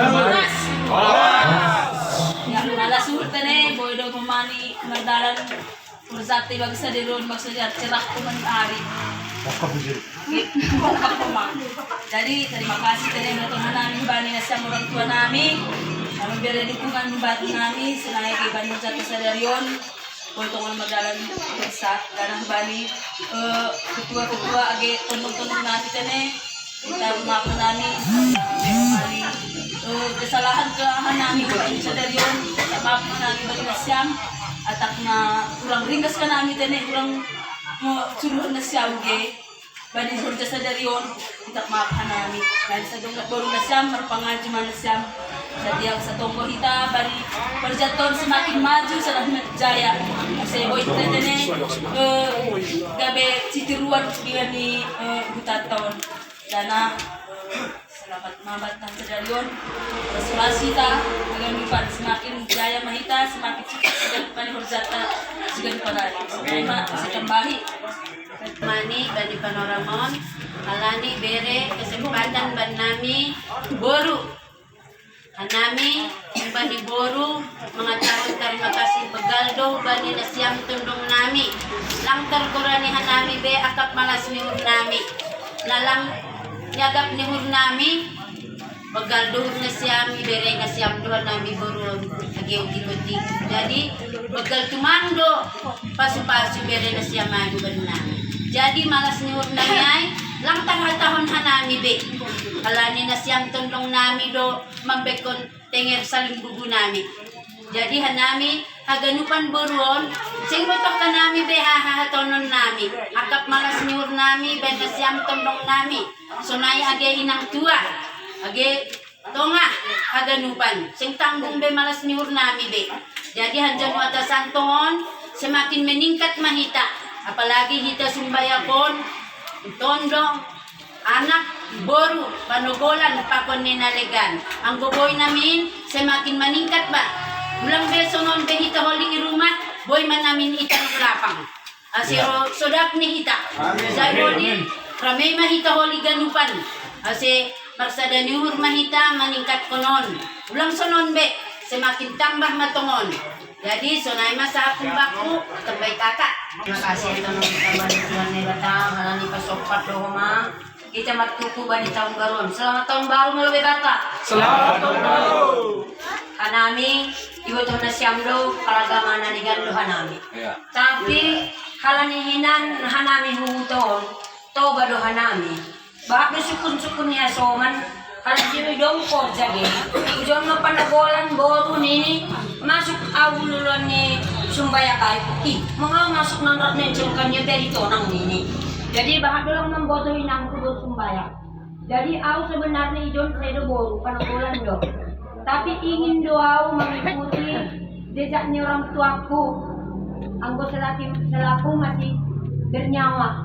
Oras! Ya, nalasultan eh, boy daw pumani, nagdalan, ursati bagsa di ron, magsadyat, cerak kumani-ari. Jadi, terima kasih tadi Tuhan namin, bani na siyang orang tua namin. Kami beri dukungan bati namin, sinaya kay bani mo sa Daryon. Boy tungkol magdalan sa ganang bani, ketua-ketua, agi, tunog-tunog natin tadi. Kita maafkan namin, bali, kesalahan namin sa Daryon, maafkan namin bali na siyang, at na kurang ringkas ka namin tadi, kurang suluhan na siyang, bali sa Daryon, kita maafkan namin. Dahil sa baru na siyang, marpangadyo man na siyang, sa diyang sa tonggo hita, bali, perjatuan semakin maju sa Rahmat Jaya. Kasi boy kita tadi, gabi citiruan bilang ni Butaton. Dana, selamat mabatang sa Daryon. Resolusi ta, agang lupa semakin jaya mahita, semakin cepat segan panihurjata, segan panari. Semua masih kembali. Mani bani panoramon, alani bere kesempatan ban nami boru. Hanami bani boru mengatakan terima kasih begaldo bani nasiam tundung nami. Langtar kurani hanami be akap malas miur nami. Lalang nyagap ni nami begaldo nasiam bere nasiam duhan nami boru lagi uti-uti. Jadi begal tumando pasu-pasu bere nasiam madu ban nami. Jadi malas niur nami ay langtar hatahon hanami be. Alani na siyang tundong nami do mambekon tenger saling bubu nami. Jadi hanami haganupan buron sing motok ka nami be hahatonon nami. Akap malas niur nami be na siyang tundong nami. Sunay age inang tua. Age tonga haganupan. Sing tanggung be malas niur nami be. Jadi hanjan watasan tongon semakin meningkat mahita. Apalagi hita sumbayakon tondong anak boru panugolan pakon ninalegan. Ang boboy namin semakin meningkat ba. Bulang beso non behita holi rumah boy man namin itanong lapang. Asiro sodak ni hita. Zaironi ramay mahita holi ganupan. Asi marsada niur mahita maningkat konon. Bulang sonon be semakin tambah matongon. Jadi sonay masa kumbaku tambay kakak. Terima kasih teman Tuhan ni datang halani pasopat doh ma. Kita matuku bani tahun baru. Selamat tahun baru melalui bata. Selamat tahun baru. Hanami ibu Tuhan siamdo paragama na dengan do hanami. Tapi halani hinan hanami huton toba do hanami. Bakit sukun-sukun niya soman halang dong ko jage. Ujon mo panagolan boru nini masuk awululan ni sumbaya kay mga masuk nang ratnen kanya berito nang nini. Jadi bahag lang ng boto inang kubur sumbaya. Jadi aku sebenarnya ijon kredo boru panagolan do. Tapi ingin doa mengikuti jejaknya orang tuaku. Anggo selaku masih bernyawa.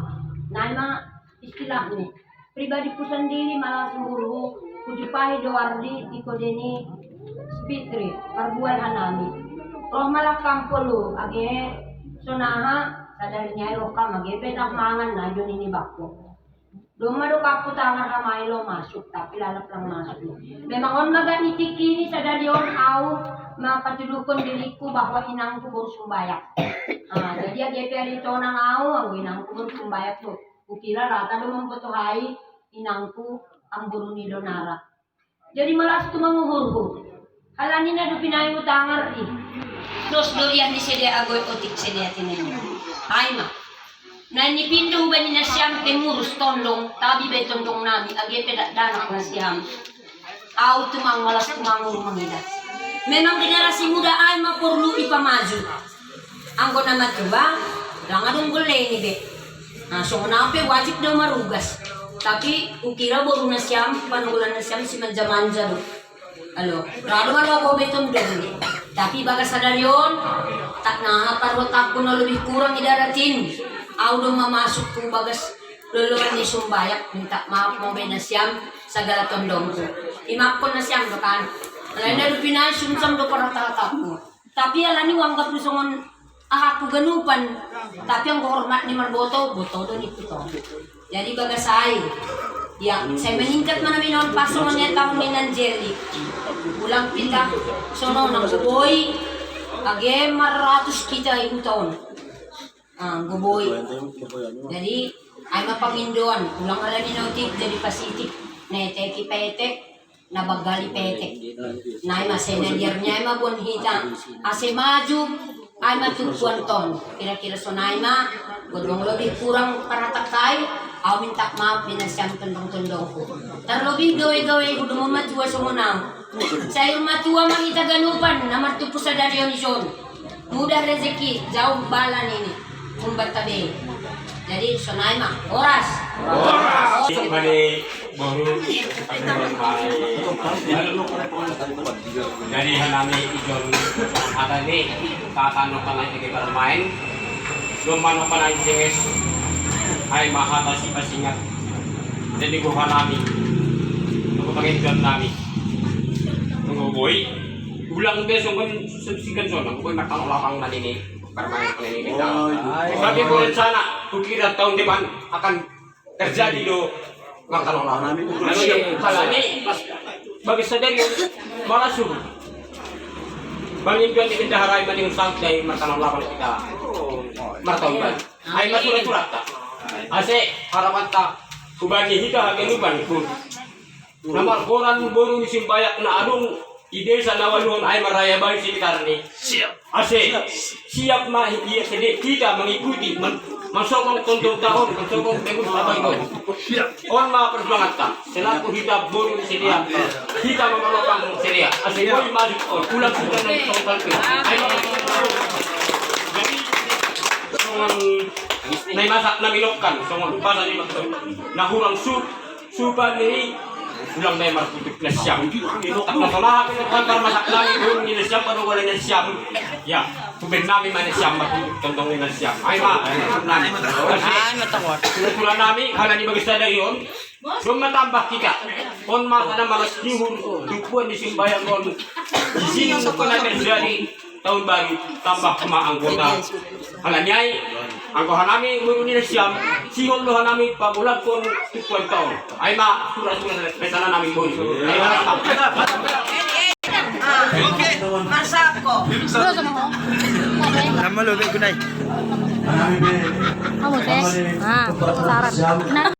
Nah emang istilahnya pribadiku sendiri malah semburu kujupahi doardi ikodeni spitri parbuan hanami roh malah kampolu age sonaha sadari nyai roka mage petak mangan na yun ini bako doma do kapu tangan ramai lo masuk tapi lalap lang masuk memang on magani tikini sadari on au mapatulukon diriku bahwa inangku bersumbayak jadi age peri tonang au ang inangku bersumbayak tuh ukira rata do mempotohai inangku ang buru ni donara. Jadi malas tu menguhurku. Halani na do pinay utangar di. Terus do yan ni sedia agoy otik sedia tinenyo. Ay ma. Na ni pindo ba ni na siyam temurus tondong tabi be tondong nami age pedak danak na siyam. Au tumang malas tumangur mangidas. Memang generasi muda ay ma perlu ipamaju. Anggo na matuba, langadong gule ni be. Nah, so nape wajib daw marugas. Tapi ukira baru na siyam, panugulan na siyam si manja-manja do. Alo, rado man ako betong doon. Tapi baga sadar yon, tak nahaparwat ako na lebih kurang idaratin. Aw do mamasok kung bagas luluan ni sumbayak. Minta maaf mo ba na siyam sa galatondong ko. Imap ko na siyam do kan. Alay na do pinay sumsam do para tatak mo. Tapi alani wanggap lusongon aku ganupan. Tapi ang hormat ni Marboto, boto do nito to. Jadi baga saya, yang saya meningkat mana minon pasungan tahun minan jelly. Ulang pita, sono ng guboy, age maratos kita yung taon. Guboy. Jadi, ay mapangindoan, ulang alam ni jadi pasitik, neteki petek, nabagali petek. Na ay masenendernya ay mabunhita, ase maju, ay matupuan ton. Kira-kira sonay ma, gudong lebih kurang paratakay, aw mintak maaf pinasyam tundong-tundong ko. Tarlobih gawe-gawe ko dumamatwa sumunang. Sayur matua mangita ganupan na matupo sa daryon ison. Mudah rezeki, jauh balan ini. Kumbat tabi. Jadi sonay ma, oras. Bali baru dari hanami ijon ada ni tatano ka na iti bermain lumano ka na singis ay mahata si pasingat jadi ko hanami ko panginjon nami ngoboy ulang beso kan subsikan sono ko nakalakang nanini bermain ini kita sabi ko rin sana kukira tahun depan akan terjadi do makalola namin. Ano yung kalani? Bagi sadari yung malasu. Bangin ko ang ikindaharay man yung sang day makalola kita. Martauban. Ay masurat-surat ta. Ase harapan ta kubani hita kenuban ko. Namar koran boru ni simbayak na anong ide sa nawaluan ay maraya bayi sekitar ni. Ase siap mah iya sedek kita mengikuti masukong tuntong tahun, masukong tegus abay ko. On mga perjuangan ta, selaku kita boru di sedia, kita memerlukan sedia. Ase boy maju on, ulang sudah nanti total ke. Jadi, songon nay masak na milokkan, songon basa di maksud. Nahurang supan ini ulang na marputik na siyam. Tak masalah kita kantor masak lagi doon ni siyam paano wala na siyam. Ya, tubig namin man siyam marputik tondong na siyam. Ay ma, kasi surat namin hala ni bagista dari yon. Yung matambah kita. On masa na mga sihur dupuan di simbayan kon. Sino ko na terjadi tahun baru tambah kemaanggota. Hala nyai angkohan namin muruni na siyam. Sihon lohan namin pabulan kon tupuan taon. Ay ma, surat-surat na namin boy. Ay ma, Masap ko. Nama lo, gunay. Kamu teh? Ah, sarap.